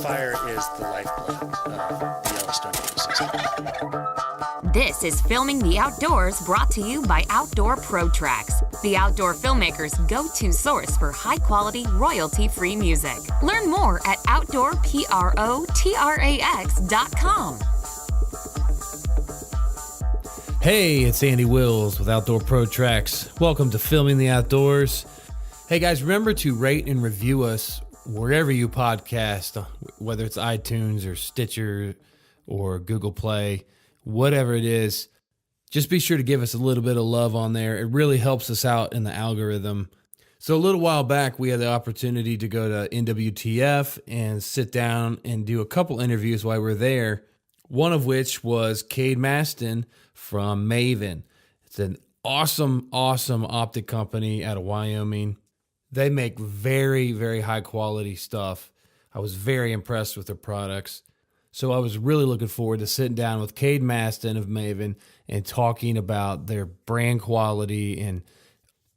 Fire is the lifeblood of the Yellowstone ecosystem. This is Filming the Outdoors, brought to you by Outdoor ProTrax, the outdoor filmmakers' go-to source for high-quality, royalty-free music. Learn more at outdoorprotrax.com. Hey, it's Andy Wills with Outdoor ProTrax. Welcome to Filming the Outdoors. Hey guys, remember to rate and review us wherever you podcast, whether it's iTunes or Stitcher or Google Play, whatever it is. Just be sure to give us a little bit of love on there. It really helps us out in the algorithm. So a little while back, we had the opportunity to go to NWTF and sit down and do a couple interviews while we were there. One of which was Cade Maestas from Maven. It's an awesome optic company out of Wyoming. They make very, very high quality stuff. I was very impressed with their products. So I was really looking forward to sitting down with Cade Maestas of Maven and talking about their brand quality and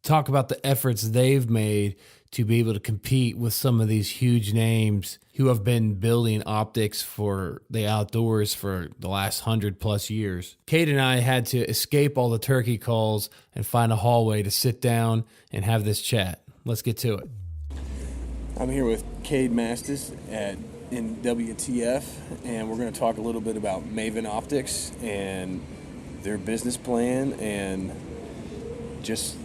talk about the efforts they've made to be able to compete with some of these huge names who have been building optics for the outdoors for the last 100+ years. Cade and I had to escape all the turkey calls and find a hallway to sit down and have this chat. Let's get to it. I'm here with Cade Maestas in WTF, and we're going to talk a little bit about Maven Optics and their business plan and just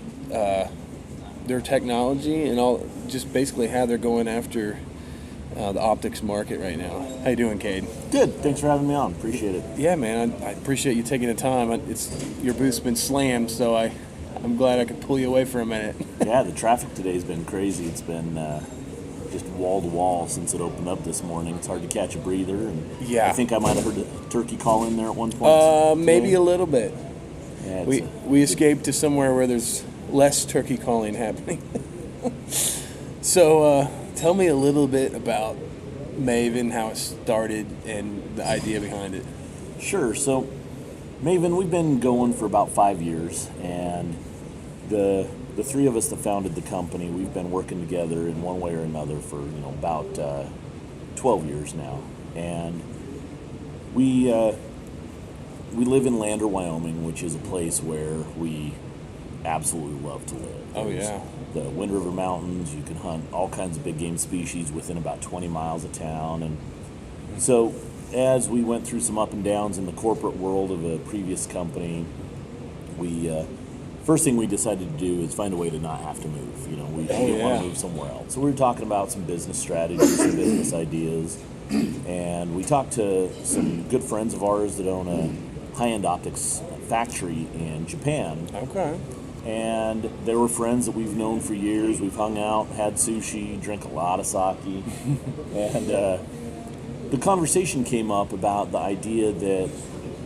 their technology and all, just basically how they're going after the optics market right now. How you doing, Cade? Good. Thanks for having me on. Appreciate it. Yeah, man. I appreciate you taking the time. Your booth's been slammed, so I'm glad I could pull you away for a minute. Yeah, the traffic today's been crazy. It's been just wall to wall since it opened up this morning. It's hard to catch a breather. And yeah. I think I might have heard a turkey call in there at one point. Maybe a little bit. Yeah, we escaped to somewhere where there's less turkey calling happening. So tell me a little bit about Maven, how it started, and the idea behind it. Sure. So Maven, we've been going for about 5 years, and the three of us that founded the company, we've been working together in one way or another for about 12 years now, and we live in Lander, Wyoming, which is a place where we absolutely love to live. Yeah. The Wind River Mountains, you can hunt all kinds of big game species within about 20 miles of town. And so as we went through some up and downs in the corporate world of a previous company, first thing we decided to do is find a way to not have to move. We didn't want to move somewhere else. So we were talking about some business strategies, some business ideas, and we talked to some good friends of ours that own a high-end optics factory in Japan. Okay. And they were friends that we've known for years. We've hung out, had sushi, drank a lot of sake. And the conversation came up about the idea that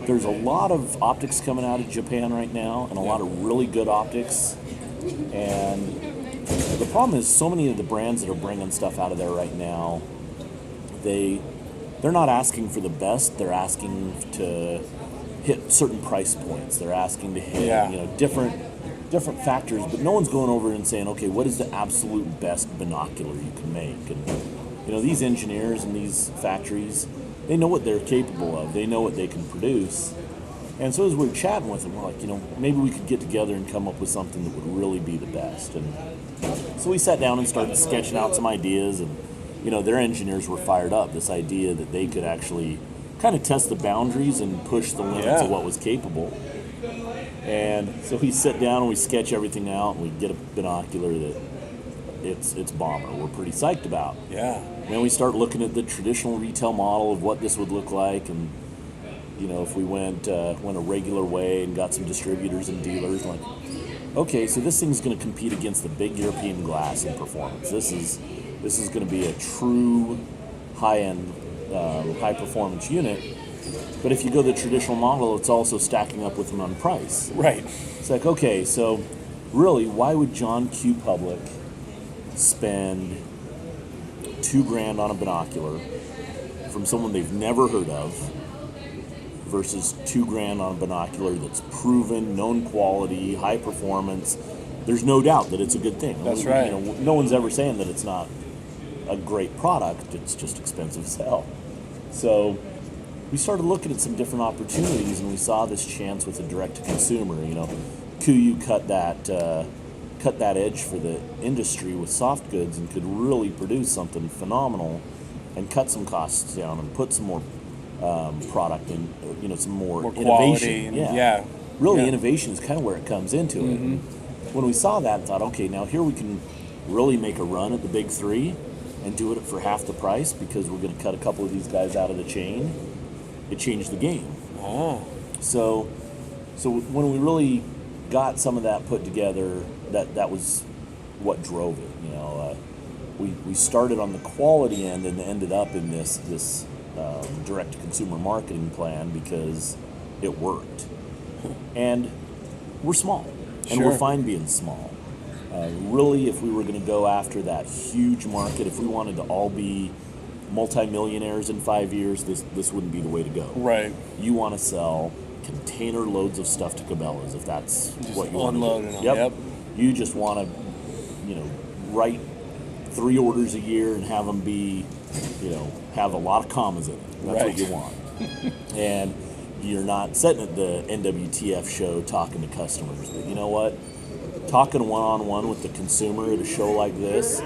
there's a lot of optics coming out of Japan right now, and a lot of really good optics. And the problem is so many of the brands that are bringing stuff out of there right now, they're not asking for the best. They're asking to hit certain price points. They're asking to hit different factors, but no one's going over and saying, okay, what is the absolute best binocular you can make? And these engineers and these factories, they know what they're capable of. They know what they can produce. And so as we're chatting with them, we're like, maybe we could get together and come up with something that would really be the best. And so we sat down and started sketching out some ideas, and their engineers were fired up. This idea that they could actually kind of test the boundaries and push the limits of what was capable. And so we sit down and we sketch everything out, and we get a binocular that it's bomber. We're pretty psyched about. Yeah. And then we start looking at the traditional retail model of what this would look like, and if we went a regular way and got some distributors and dealers, like, okay, so this thing's going to compete against the big European glass in performance. This is going to be a true high-end, high-performance unit. But if you go the traditional model, it's also stacking up with them on price. Right. It's like, okay, so really, why would John Q. Public spend $2,000 on a binocular from someone they've never heard of versus $2,000 on a binocular that's proven, known quality, high performance, there's no doubt that it's a good thing. That's right. No one's ever saying that it's not a great product. It's just expensive as hell. So we started looking at some different opportunities, and we saw this chance with a direct-to-consumer. KUIU cut that edge for the industry with soft goods and could really produce something phenomenal and cut some costs down and put some more product in, some more quality. innovation. Really, innovation is kind of where it comes into it. When we saw that, I thought, okay, now here we can really make a run at the big three and do it for half the price because we're going to cut a couple of these guys out of the chain. It changed the game. Oh. So when we really got some of that put together, that was what drove it. We started on the quality end and ended up in this direct-to-consumer marketing plan because it worked. And we're small, and Sure. we're fine being small. Really, if we were going to go after that huge market, if we wanted to all be multimillionaires in 5 years, this wouldn't be the way to go. Right. You want to sell container loads of stuff to Cabela's if that's Just what you want to unloading do. them. Yep. You just want to, write 3 orders a year and have them be, have a lot of commas in it. That's Right. what you want. And you're not sitting at the NWTF show talking to customers. But you know what? Talking one-on-one with the consumer at a show like this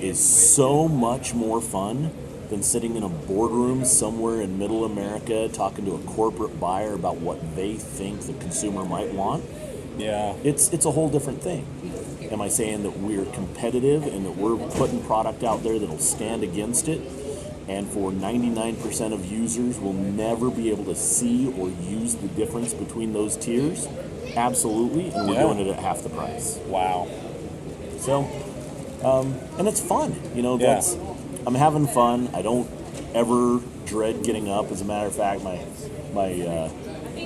is so much more fun than sitting in a boardroom somewhere in middle America talking to a corporate buyer about what they think the consumer might want. Yeah. It's a whole different thing. Am I saying that we're competitive and that we're putting product out there that'll stand against it? And for 99% of users will never be able to see or use the difference between those tiers? Absolutely, and we're doing it at half the price. Wow. So, and it's fun. I'm having fun. I don't ever dread getting up. As a matter of fact, my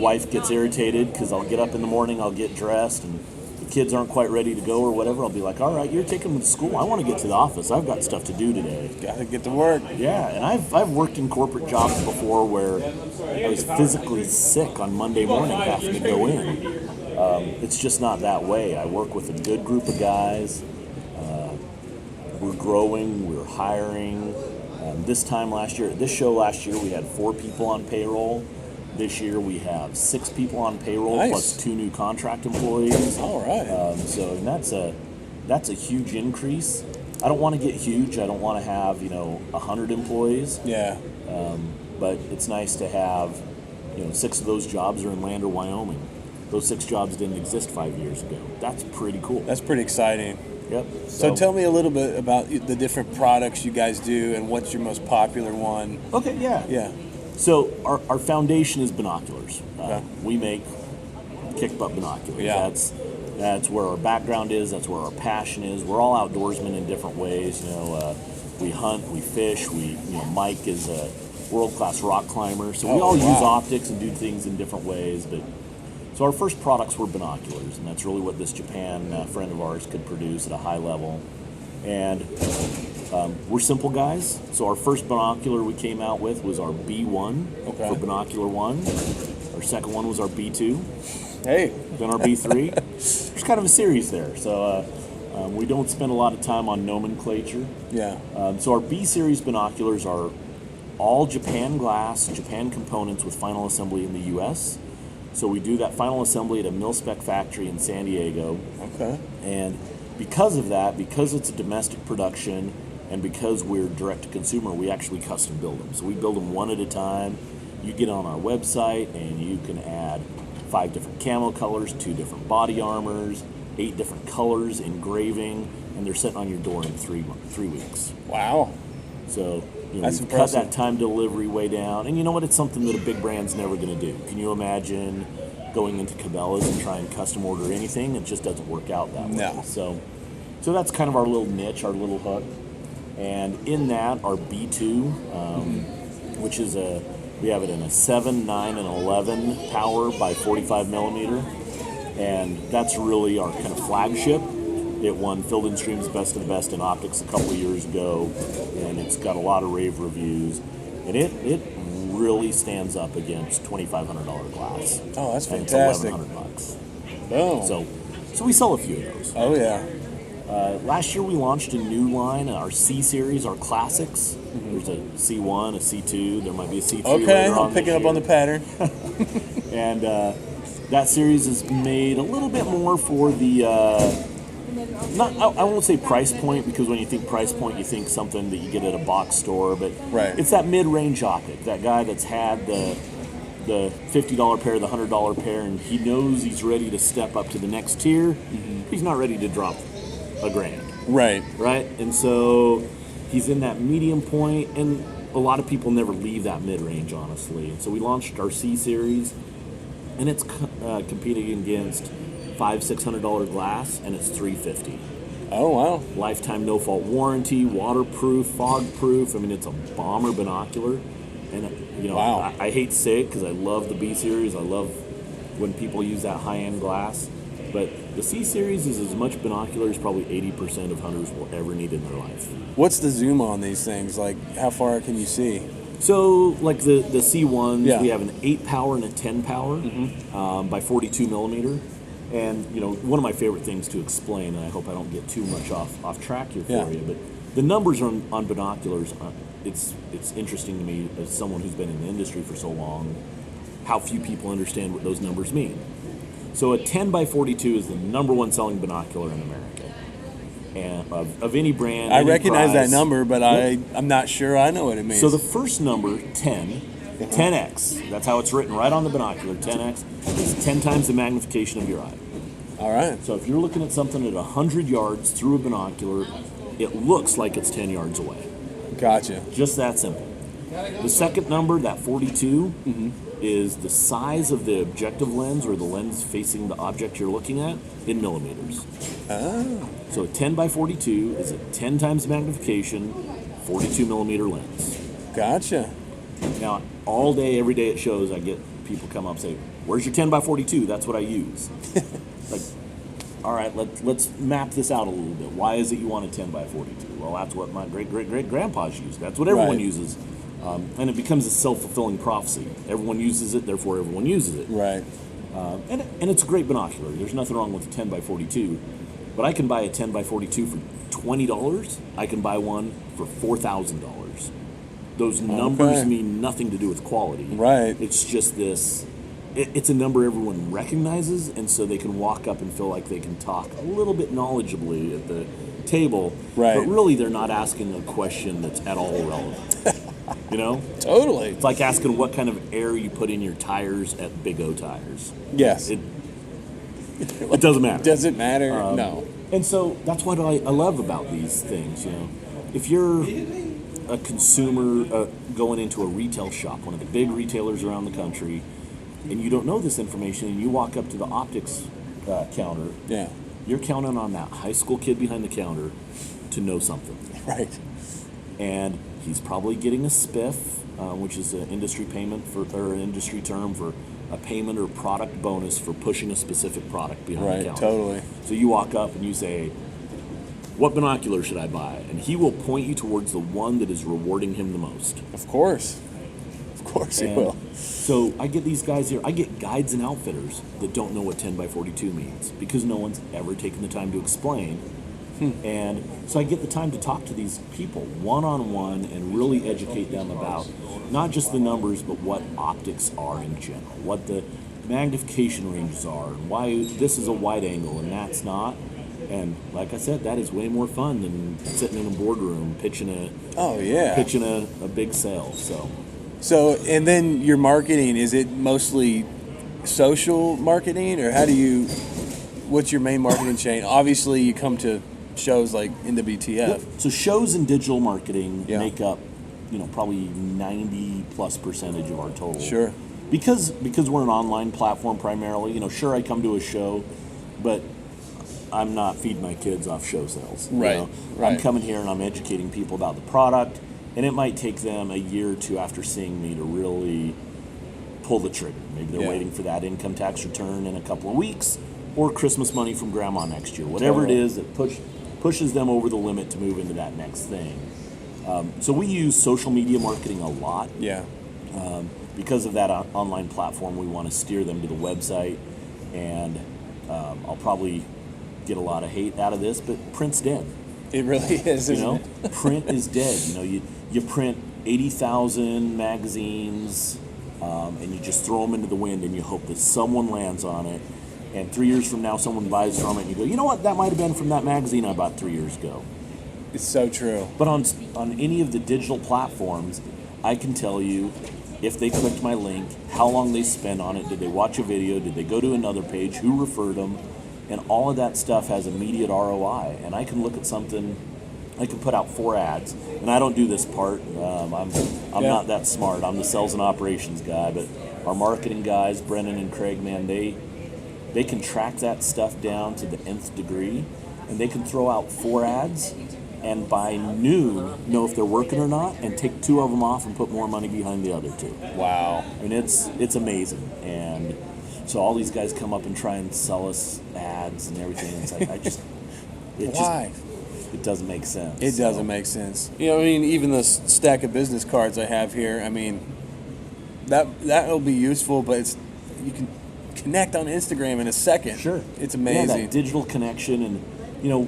wife gets irritated because I'll get up in the morning, I'll get dressed, and the kids aren't quite ready to go or whatever. I'll be like, all right, you're taking them to school. I want to get to the office. I've got stuff to do today. Got to get to work. Yeah, and I've worked in corporate jobs before where I was physically sick on Monday morning having to go in. It's just not that way. I work with a good group of guys. We're growing. We're hiring. This show last year, we had 4 people on payroll. This year, we have 6 people on payroll, Nice. plus 2 new contract employees. All right. That's a huge increase. I don't want to get huge. I don't want to have 100 employees. Yeah. But it's nice to have 6 of those jobs are in Lander, Wyoming. Those 6 jobs didn't exist 5 years ago. That's pretty cool. That's pretty exciting. Yep. So tell me a little bit about the different products you guys do and what's your most popular one. Okay, yeah. Yeah. So our foundation is binoculars. Okay. We make kick-butt binoculars. Yeah. That's where our background is. That's where our passion is. We're all outdoorsmen in different ways. We hunt, we fish. Mike is a world-class rock climber. So we all use optics and do things in different ways. So our first products were binoculars, and that's really what this Japan friend of ours could produce at a high level. And we're simple guys. So our first binocular we came out with was our B1 for binocular 1. Our second one was our B2. Hey. Then our B3. There's kind of a series there. So we don't spend a lot of time on nomenclature. Yeah. So our B series binoculars are all Japan glass, Japan components with final assembly in the U.S. So we do that final assembly at a mil-spec factory in San Diego. Okay. And because of that, because it's a domestic production, and because we're direct-to-consumer, we actually custom build them. So we build them one at a time. You get on our website, and you can add 5 different camo colors, 2 different body armors, 8 different colors, engraving, and they're sitting on your door in 3 weeks. Wow. So That's we've impressive. cut that time delivery way down. And you know what? It's something that a big brand's never going to do. Can you imagine going into Cabela's and trying to custom order anything? It just doesn't work out that way. No. So that's kind of our little niche, our little hook. And in that, our B2, which is we have it in a 7, 9, and 11 power by 45 millimeter. And that's really our kind of flagship. It won Field & Stream's Best of the Best in Optics a couple of years ago, and it's got a lot of rave reviews. And it really stands up against $2,500 glass. Oh, that's and fantastic. It's $1,100. Boom. So we sell a few of those. Oh, yeah. Last year we launched a new line, our C series, our classics. There's a C1, a C2. There might be a C3 Okay, later on I'm picking this up on the year. pattern. And that series is made a little bit more for the I won't say price point, because when you think price point you think something that you get at a box store, but Right. it's that mid-range optic, that guy that's had the $50 pair, the $100 pair, and he knows he's ready to step up to the next tier. He's not ready to drop $1,000. Right. Right? And so he's in that medium point, and a lot of people never leave that mid-range, honestly. And so we launched our C series, and it's competing against $500-$600 glass, and it's $350. Oh, wow. Lifetime no-fault warranty, waterproof, fog-proof. I mean, it's a bomber binocular. And, Wow. I hate to say it because I love the B series. I love when people use that high-end glass. But the C series is as much binocular as probably 80% of hunters will ever need in their life. What's the zoom on these things? Like, how far can you see? So, like the C1s, Yeah. we have an 8 power and a 10 power by 42 millimeter. And, one of my favorite things to explain, and I hope I don't get too much off track here for Yeah. you, but the numbers on binoculars, it's interesting to me as someone who's been in the industry for so long, how few people understand what those numbers mean. So a 10 by 42 is the number one selling binocular in America, and of any brand. I any recognize price. that number, but Yep. I'm not sure I know what it means. So the first number, 10, 10x, that's how it's written right on the binocular, 10x, is 10 times the magnification of your eye. All right. So if you're looking at something at 100 yards through a binocular, it looks like it's 10 yards away. Gotcha. Just that simple. The second number, that 42, is the size of the objective lens, or the lens facing the object you're looking at, in millimeters. Oh. So a 10 by 42 is a 10 times magnification, 42 millimeter lens. Gotcha. Now, all day, every day at shows, I get people come up and say, "Where's your 10 by 42? That's what I use." Like, all right, let's map this out a little bit. Why is it you want a 10 by 42? Well, that's what my great-great-great-grandpas used. That's what everyone Right. uses. And it becomes a self-fulfilling prophecy. Everyone uses it, therefore everyone uses it. Right. And it's a great binocular. There's nothing wrong with a 10 by 42. But I can buy a 10 by 42 for $20. I can buy one for $4,000. Those numbers Okay. mean nothing to do with quality. Right. It's just this. It's a number everyone recognizes, and so they can walk up and feel like they can talk a little bit knowledgeably at the table. Right. But really, they're not asking a question that's at all relevant. Totally. It's like asking what kind of air you put in your tires at Big O Tires. Yes. It doesn't matter. Does it matter? No. And so that's what I love about these things. If you're a consumer going into a retail shop, one of the big retailers around the country, and you don't know this information, and you walk up to the optics counter, Yeah. you're counting on that high school kid behind the counter to know something. Right. And he's probably getting a spiff, which is an industry payment or an industry term for a payment or product bonus for pushing a specific product behind the Right. counter. Totally. So you walk up and you say, "What binocular should I buy?" And he will point you towards the one that is rewarding him the most. Of course. Of course he And will. So I get these guys here. I get guides and outfitters that don't know what 10 by 42 means because no one's ever taken the time to explain. And so I get the time to talk to these people one-on-one and really educate them about not just the numbers, but what optics are in general, what the magnification ranges are, and why this is a wide angle and that's not. And like I said, that is way more fun than sitting in a boardroom pitching Oh, yeah. a big sale. So, and then your marketing, is it mostly social marketing, or what's your main marketing chain? Obviously, you come to shows like NWTF. So shows and digital marketing Yeah. make up, probably 90+% of our total. Sure. Because we're an online platform primarily. Sure, I come to a show, but I'm not feeding my kids off show sales. Right, I'm right. coming here and I'm educating people about the product, and it might take them a year or two after seeing me to really pull the trigger. Maybe they're Yeah. waiting for that income tax return in a couple of weeks, or Christmas money from grandma next year. Whatever Totally. it is that pushes them over the limit to move into that next thing. So we use social media marketing a lot. Yeah. Because of that online platform, we want to steer them to the website, and I'll probably get a lot of hate out of this, but print's dead. It really is, You isn't know, it? print is dead. You know, you print 80,000 magazines, and you just throw them into the wind, and you hope that someone lands on it. And 3 years from now, someone buys from it, and you go, you know what? That might have been from that magazine I bought 3 years ago. It's so true. But on any of the digital platforms, I can tell you if they clicked my link, how long they spent on it, did they watch a video, did they go to another page, who referred them, and all of that stuff has immediate ROI. And I can look at something, I can put out 4 ads, and I don't do this part. I'm not that smart. I'm the sales and operations guy, but our marketing guys, Brennan and Craig, man, they can track that stuff down to the nth degree, and they can throw out 4 ads, and by noon know if they're working or not, and take 2 of them off and put more money behind the other 2. Wow. I mean, it's amazing. And so all these guys come up and try and sell us ads and everything. It's like Why? It doesn't make sense. It doesn't make sense. You know, I mean, even the stack of business cards I have here, I mean, that'll be useful, but you can connect on Instagram in a second. Sure. It's Yeah, amazing. that digital connection, and you know,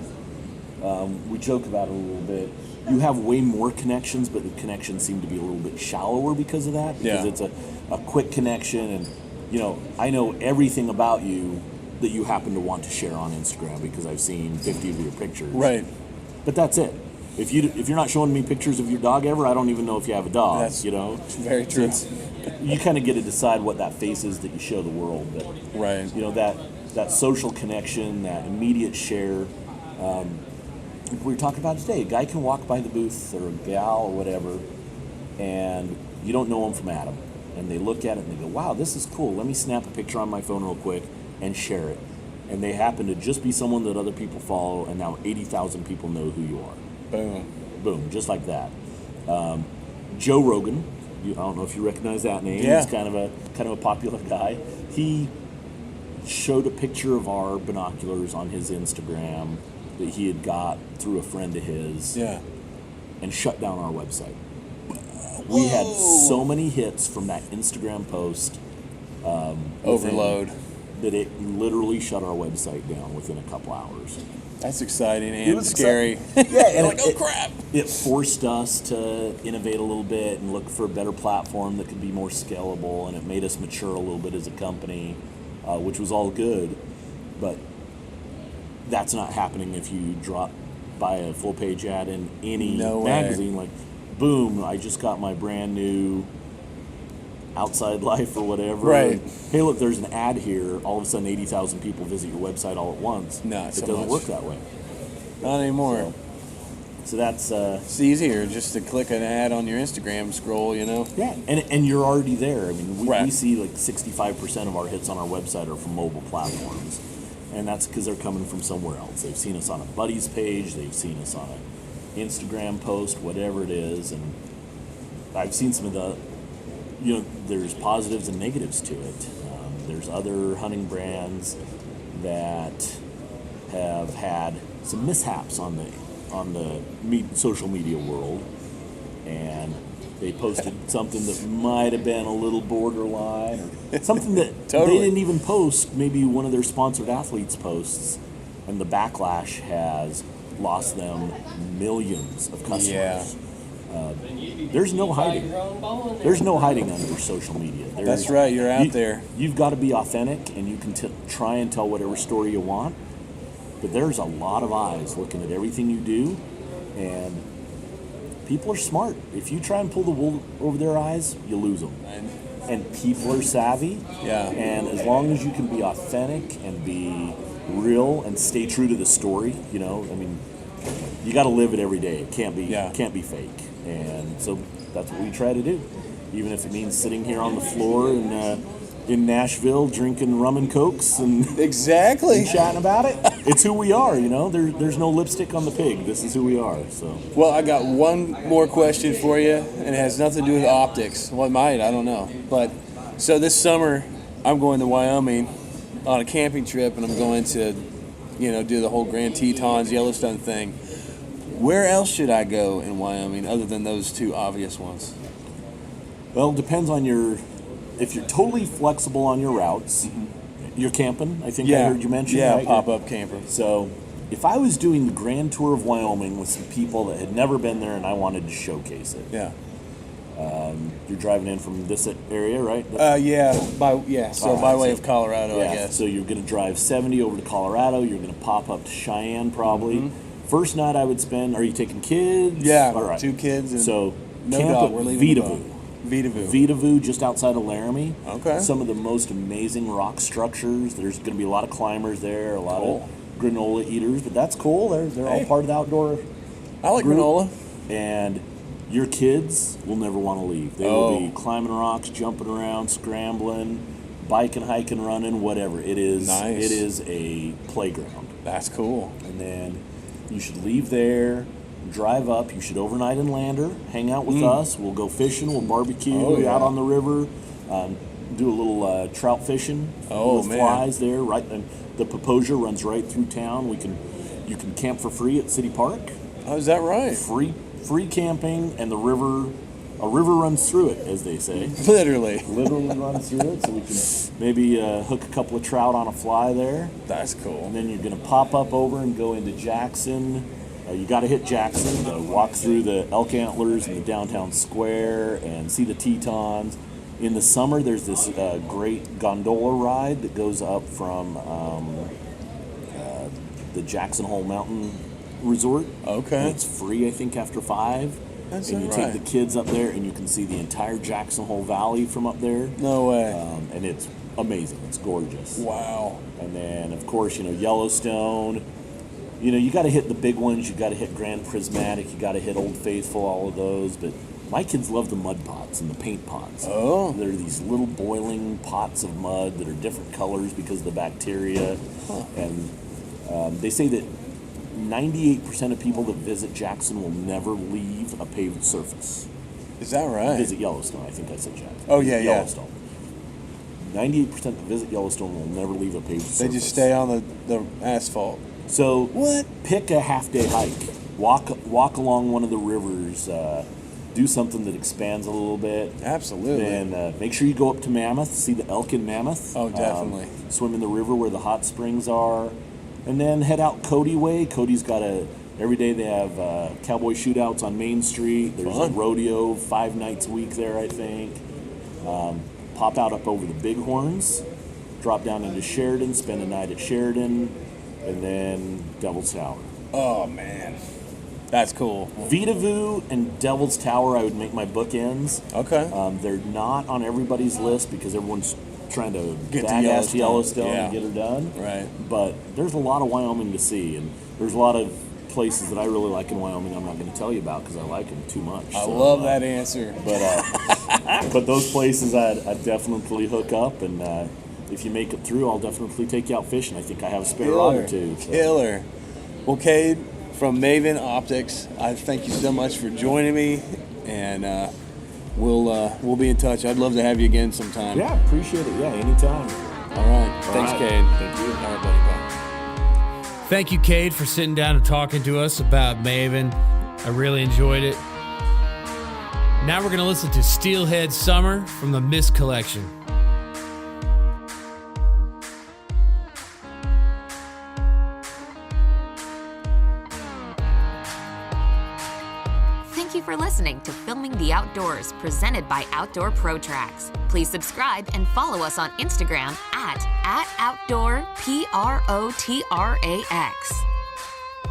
we joke about it a little bit. You have way more connections, but the connections seem to be a little bit shallower because of that. Because Yeah. it's a quick connection, and you know, I know everything about you that you happen to want to share on Instagram because I've seen 50 of your pictures. Right. But that's it. If you're not showing me pictures of your dog ever, I don't even know if you have a dog. That's you know, very true. It's- you kind of get to decide what that face is that you show the world. But Right. you know, that social connection, that immediate share. We were talking about today. A guy can walk by the booth, or a gal or whatever, and you don't know him from Adam. And they look at it and they go, wow, this is cool. Let me snap a picture on my phone real quick and share it. And they happen to just be someone that other people follow, and now 80,000 people know who you are. Boom. Boom, just like that. Joe Rogan, I don't know if you recognize that name. Yeah. He's kind of a popular guy. He showed a picture of our binoculars on his Instagram that he had got through a friend of his, Yeah. and shut down our website. We had so many hits from that Instagram post. Overload. That it literally shut our website down within a couple hours. That's exciting It and was scary. Yeah, and Like, oh, crap. It forced us to innovate a little bit and look for a better platform that could be more scalable, and it made us mature a little bit as a company, which was all good. But that's not happening if you drop by a full page ad in any No way. magazine. Like, boom, I just got my brand new Outside Life or whatever. Right. And, hey, look, there's an ad here. All of a sudden, 80,000 people visit your website all at once. Not it so doesn't much. work that way. Not anymore. So that's It's easier just to click an ad on your Instagram scroll, you know? yeah, and you're already there. I mean, we Right. see like 65% of our hits on our website are from mobile platforms, and that's because they're coming from somewhere else. They've seen us on a buddy's page, they've seen us on an Instagram post, whatever it is, and I've seen some of the, you know, there's positives and negatives to it. There's other hunting brands that have had some mishaps on the social media world, and they posted something that might have been a little borderline, or something that Totally. they didn't even post, maybe one of their sponsored athletes posts, and the backlash has lost them millions of customers. Yeah. There's no hiding. There's no hiding under social media. That's right, you're out there. You've got to be authentic, and you can try and tell whatever story you want. But there's a lot of eyes looking at everything you do, and people are smart. If you try and pull the wool over their eyes, you lose them. And people are savvy. Yeah. And as long as you can be authentic and be real and stay true to the story, you know, I mean, you got to live it every day. It can't be fake. And so that's what we try to do, even if it means sitting here on the floor in Nashville drinking rum and cokes and Exactly. chatting about it. It's who we are, you know. There's no lipstick on the pig. This is who we are. So Well, I got one more question for you, and it has nothing to do with optics. Well, it might, I don't know. But so this summer, I'm going to Wyoming on a camping trip, and I'm going to, you know, do the whole Grand Tetons Yellowstone thing. Where else should I go in Wyoming other than those 2 obvious ones? Well, it depends on if you're totally flexible on your routes, you're camping, I think I heard you mention. Yeah, right? pop-up camper. So if I was doing the grand tour of Wyoming with some people that had never been there and I wanted to showcase it, Yeah. you're driving in from this area, right? By way of Colorado, Yeah, I guess. so you're going to drive 70 over to Colorado. You're going to pop up to Cheyenne probably. First night I would spend, are you taking kids? Yeah, All right. 2 kids. And So no camp dog. at We're leaving the Vitavoo. boat. Vitavoo. Vitavoo, just outside of Laramie. Okay. Some of the most amazing rock structures. There's going to be a lot of climbers there, a lot of granola eaters, but that's cool. They're all part of the outdoor I like group. granola. And your kids will never want to leave. They will be climbing rocks, jumping around, scrambling, biking, hiking, running, whatever. It is. Nice. It is a playground. That's cool. And then you should leave there, drive up. You should overnight in Lander, hang out with us. We'll go fishing. We'll barbecue out on the river. Do a little trout fishing with flies there. Right, and the Paposia runs right through town. You can camp for free at City Park. Oh, is that right? Free camping, and a river runs through it, as they say. Literally Runs through it, so we can maybe hook a couple of trout on a fly there. That's cool. And then you're going to pop up over and go into Jackson. You got to hit Jackson, walk through the elk antlers and the downtown square and see the Tetons. In the summer, there's this great gondola ride that goes up from the Jackson Hole Mountain Resort. Okay. And it's free, I think, after 5. That's and you right. take the kids up there, and you can see the entire Jackson Hole Valley from up there. No way. And it's amazing. It's gorgeous. Wow. And then, of course, Yellowstone. You got to hit the big ones. You got to hit Grand Prismatic. You got to hit Old Faithful. All of those. But my kids love the mud pots and the paint pots. Oh. They're these little boiling pots of mud that are different colors because of the bacteria. Huh. And they say that 98% of people that visit Jackson will never leave a paved surface. Is that right? Visit Yellowstone. I think I said Jackson. Oh, yeah, yeah. Yellowstone. 98% that visit Yellowstone will never leave a paved surface. They just stay on the asphalt. So What? pick a half-day hike. Walk along one of the rivers. Do something that expands a little bit. Absolutely. And make sure you go up to Mammoth, see the elk in Mammoth. Oh, definitely. Swim in the river where the hot springs are. And then head out Cody Way. Cody's got every day they have cowboy shootouts on Main Street. There's Fun. a rodeo 5 nights a week there, I think. Pop out up over the Bighorns. Drop down into Sheridan, spend a night at Sheridan, and then Devil's Tower. Oh, man. That's cool. Vitavoo and Devil's Tower, I would make my bookends. Okay. They're not on everybody's list because everyone's trying to Get to bag out Yellowstone. Yellowstone Yeah. and get her done. Right. But there's a lot of Wyoming to see, and there's a lot of places that I really like in Wyoming I'm not going to tell you about because I like them too much. I love that answer. But those places I'd definitely hook up, and if you make it through, I'll definitely take you out fishing. I think I have a spare rod or two. So. Killer. Well, Cade, from Maven Optics, I thank you so much for joining me, and we'll be in touch. I'd love to have you again sometime. Yeah, appreciate it. Yeah, anytime. All right. Thanks, right. Cade. Thank you. All right, buddy. Bye. Thank you, Cade, for sitting down and talking to us about Maven. I really enjoyed it. Now we're going to listen to Steelhead Summer from the Mist Collection. Thank you for listening to Filming the Outdoors, presented by Outdoor ProTrax. Please subscribe and follow us on Instagram at Outdoor ProTrax.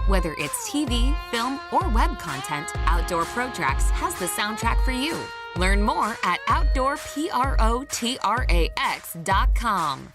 Whether it's TV, film, or web content, Outdoor ProTrax has the soundtrack for you. Learn more at OutdoorProTrax.com.